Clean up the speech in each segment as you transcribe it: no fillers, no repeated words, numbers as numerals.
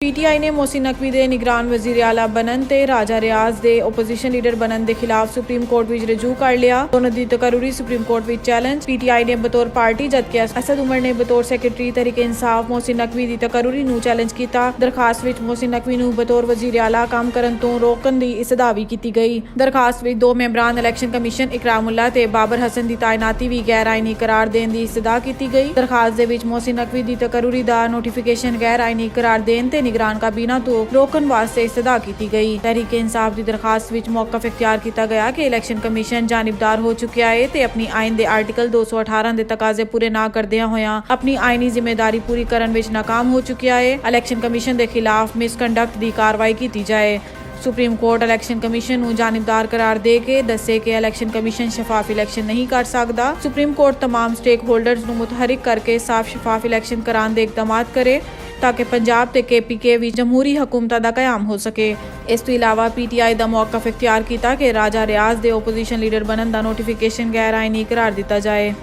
PTI ने मोहसिन नकवी दे निगरान वजीर आला बनन ते राजा रियाज दे ओपोजिशन लीडर बनन दे खिलाफ सुप्रीम कोर्ट विच रजू कर लिया। दोनों दी तकरूरी सुप्रीम कोर्ट विच चैलेंज। PTI ने बतौर पार्टी जबकि असद उमर ने बतौर सैकटरी तहरीक इंसाफ मोहसिन नकवी दी तकरूरी नू चैलेंज किया। दरखास्त विच मोहसिन नकवी नू बतौर वजीर आला काम करन तो रोकन दी इस्तदा भी की गई। दरखास्त विच 2 मैंबरान इलैक्शन कमीशन इकरामुल्ला ते बाबर हसन दी तैनाती भी गैर आईनी करार देन दी इस्तदा की गई। दरखास्त दे विच मोहसिन नकवी दी तकरूरी दा नोटिफिकेशन गैर आईनी करार देन ते निगरान काबीना तो रोकन वास्ते इस्तदा की गई। तहरीक इंसाफ की दरखास्त विच मौकफ इख्तियार किया गया कि इलैक्शन कमीशन जानिबदार हो चुका है ते अपनी आइन दे आर्टिकल 218 दे तकाजे पूरे ना करदियां होया अपनी आइनी जिम्मेदारी पूरी करन विच नाकाम हो चुका है। इलैक्शन कमीशन के खिलाफ मिसकंडक्ट की कार्रवाई की जाए। सुप्रीम कोर्ट इलैक्शन कमीशन नू जानिबदार करार दे के दसे के इलैक्शन कमीशन शफाफ इलैक्शन नहीं कर सकता। सुप्रीम कोर्ट तमाम स्टेक होल्डर्स नू मुतहरिक करके साफ शफाफ इलैक्शन कराने दे इकदामात करे ताकि पंजाब ते KPK भी जमहूरी हुकूमत का क्याम हो सके। इस तो इलावा PTI का मौकफ इख्तियार किया कि राजा रियाज दे ओपोजिशन लीडर बनन का नोटिफिकेशन गैर आईनी करार दिता जाए।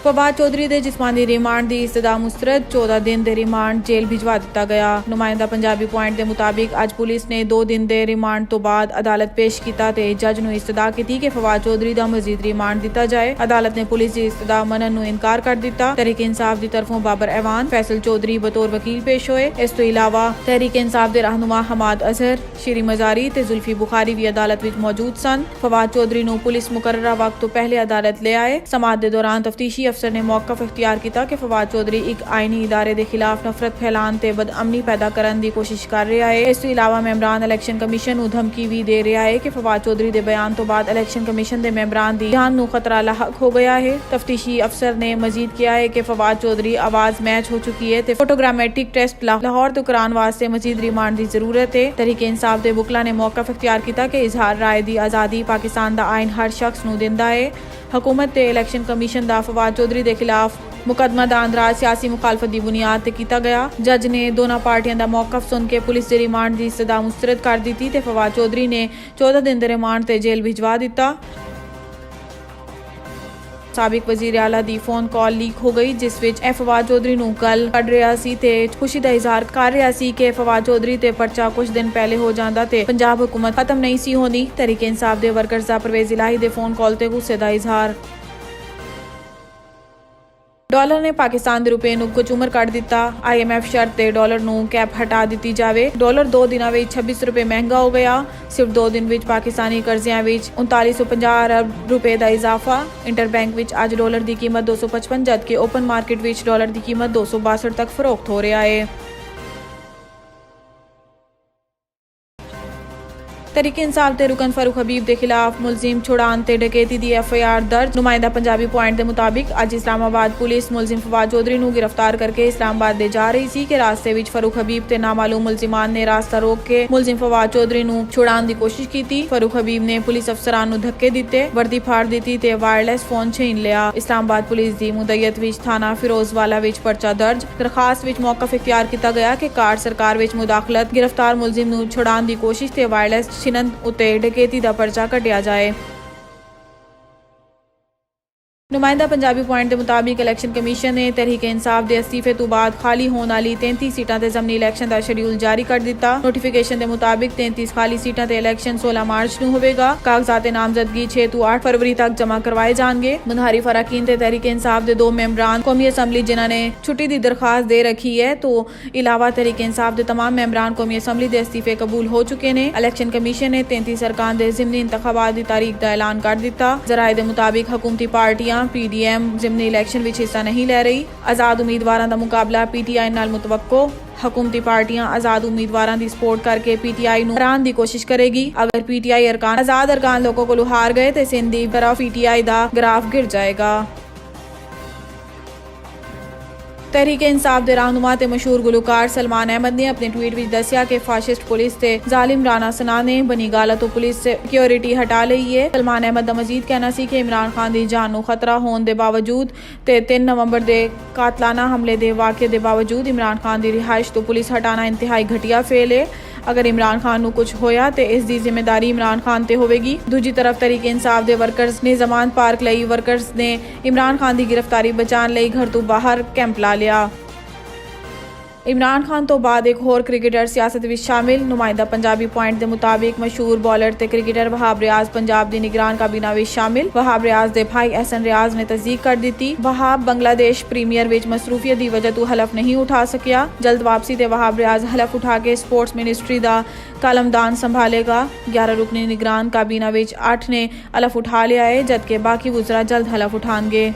फवाद चौधरी दे जिस्मानी रिमांड की इस्तदा मुस्तरद 14 दिन दे रिमांड जेल भिजवा दिता गया। नुमाइंदा पंजाबी पॉइंट के मुताबिक अज पुलिस ने 2 दिन दे रिमांड तो बाद अदालत पेश किया ते जज नू इस्तदा की कि फवाद चौधरी का मजीद रिमांड दिता जाए। अदालत ने पुलिस की इस्तदा मनन नू इनकार कर दिता। तहरीक इंसाफ की तरफों बाबर ऐवान फैसल चौधरी बतौर वकील पेश होए। इस तो इलावा तहरीक इंसाफ के रहनुमा हमाद अजहर श्री मजारी ते जुल्फी बुखारी भी अदालत विच मौजूद सन। फवाद चौधरी नू पुलिस मुकर्ररा वक्त तो पहले अदालत ले आए। समात के दौरान तफ्तीशी अफसर ने मौकफ इख्तियार किया कि फवाद चौधरी एक आईनी इदारे के खिलाफ नफरत फैलान ते बदअमनी पैदा करने की कोशिश कर रहा है। इस तो इलावा मेंबरान इलैक्शन कमीशन नू धमकी भी दे रहा है कि फवाद चौधरी के बयान तो बाद इलैक्शन कमीशन के मेंबरान की जान नू खतरा लाहक हो गया है। तफ्तीशी अफसर ने मजीद किया है कि फवाद चौधरी आवाज मैच हो चुकी है ते फोटोग्रामेटिक टेस्ट लाहौर तो कराने वास्ते मजीद रिमांड की जरूरत है। तहरीक इंसाफ के बुकला ने मौकफ इख्तियार किया कि इजहार राय की आज़ादी पाकिस्तान का आइन हर शख्स नू दिंदा है। हुकूमत ते इलैक्शन कमीशन का फवाद चौधरी के खिलाफ मुकदमा दा अंदराज सियासी मुखालफत की बुनियाद ते किया गया। जज ने दोनों पार्टियों का मौकफ सुन के पुलिस के रिमांड की इस्तदा मुस्तरद कर दी ते फवाद चौधरी ने 14 दिन के रिमांड ते जेल भिजवा दिता। साबिक वजीर आला दी फोन कॉल लीक हो गई जिस विच फवाद चौधरी नू गल कढ़ रहा सी ते खुशी दा इजहार कर रहा सी कि फवाद चौधरी ते पर्चा कुछ दिन पहले हो जांदा ते पंजाब हुकूमत खत्म नहीं सी होनी। तहरीक इंसाफ दे वर्कर्स दा परवेज इलाही दे फोन कॉल ते गुस्से दा इजहार। डॉलर ने पाकिस्तान के रुपये नू कुछ उमर कट दिता। IMF शर्त ते डॉलर नू कैप हटा दी जाए। डॉलर 2 दिनों में 26 रुपये महंगा हो गया। सिर्फ 2 दिन में पाकिस्तानी कर्जियां 3950 अरब रुपये का इजाफा। इंटरबैंक विच अज डॉलर की कीमत 255 जबकि ओपन मार्केट विच डॉलर की कीमत 262 तक फरोख्त हो रहा है। तहरीक इंसाफ के रुकन फारूक हबीब के खिलाफ मुलजिम छुड़ान ते डकैती की FIR दर्ज। नुमाइंदा पंजाबी पॉइंट के मुताबिक अज इस्लामाबाद पुलिस मुलजिम फवाद चौधरी नू गिरफ्तार करके इस्लामाबाद ले जा रही सी कि रास्ते विच फारूक हबीब ते नामालूम मुलजिमान ने रास्ता रोक के मुलजिम फवाद चौधरी नू छुड़ान की कोशिश की। फारूक हबीब ने पुलिस अफसरान नू धक्के दिते, वर्दी फाड़ दी ते वायरलैस फोन छीन लिया। इस्लामाबाद पुलिस की मुदय्यत विच थाना फिरोजवाला विच पर्चा दर्ज। दरखास्त विच मौकफ इख्तियार किया गया कि कार सरकार विच मुदाखलत, गिरफ्तार मुलजिम नू छुड़ान की कोशिश ते वायरलैस छिनन उत्ते डकैती दा पर्चा कटिया जाए। नुमाइंदा पंजाबी पॉइंट के मुताबिक इलैक्शन कमीशन ने तहरीक इंसाफ के अस्तीफे तो बाद खाली होने वाली 33 सीटां ते ज़मनी इलैक्शन का शेड्यूल जारी कर दिता। नोटिफिकेशन के मुताबिक 33 खाली सीटां ते इलैक्शन 16 मार्च नू होगा। कागजात नामजदगी 6 तो 8 फरवरी तक जमा करवाए जाएंगे। मुनहारी फराकीन ते तहरीक इंसाफ के 2 मेंबरान कौमी असम्बली जिन्होंने छुट्टी की दरखास्त दे रखी है तो इलावा तहरीक इंसाफ के तमाम मेंबरान कौमी असम्बली के अस्तीफे कबूल हो चुके हैं। इलैक्शन कमीशन ने 33 अरकान के ज़िमनी इंतखाबात की तारीख का ऐलान कर दिता। जराए के मुताबिक हुकूमती पार्टियां PDM ज़िमनी इलैक्शन विच हिस्सा नहीं ले रही। आज़ाद उम्मीदवारों का मुकाबला PTI नाल मुतवक्को। हुकूमती पार्टियां आज़ाद उम्मीदवारों की सपोर्ट करके PTI नू हराने की कोशिश करेगी। अगर PTI अरकान आज़ाद अरकान लोगों को हार गए तो सिंध की तरफ PTI का ग्राफ गिर जाएगा। तहरीक इंसाफ के रहनुमा ते मशहूर गुलकार सलमान अहमद ने अपने ट्वीट में दसिया कि फाशिस्ट पुलिस ते जालिम राना सना ने बनी गाला तो पुलिस से सिक्योरिटी हटा ली है। सलमान अहमद का मजीद कहना सी कि इमरान खान की जान नू खतरा होने के बावजूद ते 3 नवंबर के कातलाना हमले के वाक़े के बावजूद इमरान खान की रिहाइश तो पुलिस हटाना इंतहाई घटिया फेल है। ਅਗਰ ਇਮਰਾਨ ਖਾਨ ਨੂੰ ਕੁਝ ਹੋਇਆ ਤੇ ਇਸ ਦੀ ਜ਼ਿੰਮੇਵਾਰੀ ਇਮਰਾਨ ਖਾਨ ਤੇ ਹੋਵੇਗੀ। ਦੂਜੀ ਤਰਫ ਤਹਿਰੀਕ ਇਨਸਾਫ ਦੇ ਵਰਕਰਸ ਨੇ ਜ਼ਮਾਨਤ ਪਾਰਕ ਲਈ ਵਰਕਰਸ ਨੇ ਇਮਰਾਨ ਖਾਨ ਦੀ ਗ੍ਰਿਫਤਾਰੀ ਬਚਾਉਣ ਲਈ ਘਰ ਤੋਂ ਬਾਹਰ ਕੈਂਪ ਲਾ ਲਿਆ। ਇਮਰਾਨ ਖਾਨ ਤੋਂ ਬਾਅਦ ਇੱਕ ਹੋਰ ਕ੍ਰਿਕਟਰ ਸਿਆਸਤ ਵਿੱਚ ਸ਼ਾਮਿਲ। ਨੁਮਾਇੰਦਾ ਪੰਜਾਬੀ ਪੁਆਇੰਟ ਦੇ ਮੁਤਾਬਿਕ ਮਸ਼ਹੂਰ ਬੌਲਰ ਤੇ ਕ੍ਰਿਕਟਰ ਵਹਾਬ ਰਿਆਜ਼ ਪੰਜਾਬ ਦੀ ਨਿਗਰਾਨ ਕਾਬੀਨਾ ਵਿੱਚ ਸ਼ਾਮਿਲ। ਵਹਾਬ ਰਿਆਜ਼ ਦੇ ਭਾਈ ਅਹਿਸਨ ਰਿਆਜ਼ ਨੇ ਤਸਦੀਕ ਕਰ ਦਿੱਤੀ। ਵਹਾਬ ਬੰਗਲਾਦੇਸ਼ ਪ੍ਰੀਮੀਅਰ ਵਿੱਚ ਮਸਰੂਫੀਅਤ ਦੀ ਵਜ੍ਹਾ ਤੋਂ ਹਲਫ ਨਹੀਂ ਉਠਾ ਸਕਿਆ। ਜਲਦ ਵਾਪਸੀ ਤੇ ਵਹਾਬ ਰਿਆਜ਼ ਹਲਫ ਉਠਾ ਕੇ ਸਪੋਰਟਸ ਮਿਨਿਸਟਰੀ ਦਾ ਕਾਲਮਦਾਨ ਸੰਭਾਲੇਗਾ। 11 ਰੁਕਨੀ ਨਿਗਰਾਨ ਕਾਬੀਨਾ ਵਿੱਚ 8 ਨੇ ਹਲਫ ਉਠਾ ਲਿਆ ਹੈ, ਜਦਕਿ ਬਾਕੀ ਵਜ਼ਰਾ ਜਲਦ ਹਲਫ ਉਠਾਣਗੇ।